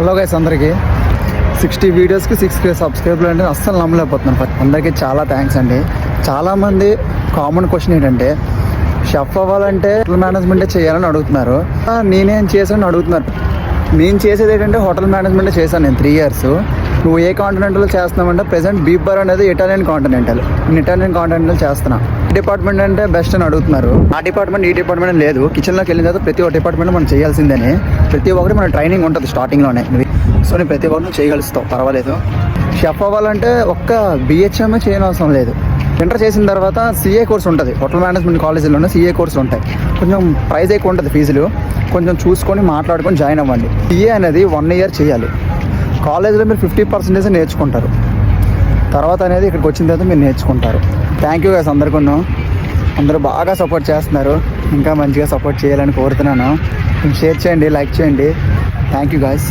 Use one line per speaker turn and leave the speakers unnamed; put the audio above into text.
Hello guys, అందరికీ 60 వీడియోస్కి 6K సబ్స్క్రైబర్లు అంటే అస్సలు నమ్మలేకపోతున్నాను. అందరికీ చాలా థ్యాంక్స్ అండి. చాలామంది కామన్ క్వశ్చన్ ఏంటంటే, షెఫ్ అవ్వాలంటే హోటల్ మేనేజ్మెంటే చేయాలని అడుగుతున్నారు. నేనేం చేశానని అడుగుతున్నారు. నేను చేసేది ఏంటంటే హోటల్ మేనేజ్మెంటే చేశాను నేను 3 years. నువ్వు ఏ కాంటినెంటల్ చేస్తున్నామంటే ప్రెసెంట్ బీఫ్ బర్ అనేది ఇటాలియన్ కాంటినెంటల్. నేను ఇటాలియన్ కాంటినెంటల్ చేస్తున్నా. డిపార్ట్మెంట్ అంటే బెస్ట్ అని అడుగుతున్నారు. ఆ డిపార్ట్మెంట్ ఈ డిపార్ట్మెంట్ లేదు. కిచెన్లోకి వెళ్ళిన తర్వాత ప్రతి ఒక్క డిపార్ట్మెంట్ మనం చేయాల్సిందని, ప్రతి ఒక్కటి మన ట్రైనింగ్ ఉంటుంది స్టార్టింగ్లోనే. సో నేను ప్రతి ఒక్కరిని చేయగలుస్తావు, పర్వాలేదు. షెఫ్ అవ్వాలంటే ఒక్క BHM చేయని అవసరం లేదు. ఇంటర్ చేసిన తర్వాత CA కోర్స్ ఉంటుంది. హోటల్ మేనేజ్మెంట్ కాలేజీలోనే CA కోర్సులు ఉంటాయి. కొంచెం ప్రైస్ ఎక్కువ ఉంటుంది ఫీజులు. కొంచెం చూసుకొని మాట్లాడుకొని జాయిన్ అవ్వండి. CA అనేది 1 year చేయాలి. కాలేజీలో మీరు 50% నేర్చుకుంటారు. తర్వాత అనేది ఇక్కడికి వచ్చిన తర్వాత మీరు నేర్చుకుంటారు. థ్యాంక్ యూ గైస్ అందరికీ. అందరూ బాగా సపోర్ట్ చేస్తున్నారు. ఇంకా మంచిగా సపోర్ట్ చేయాలని కోరుతున్నాను. షేర్ చేయండి, లైక్ చేయండి. Thank you guys.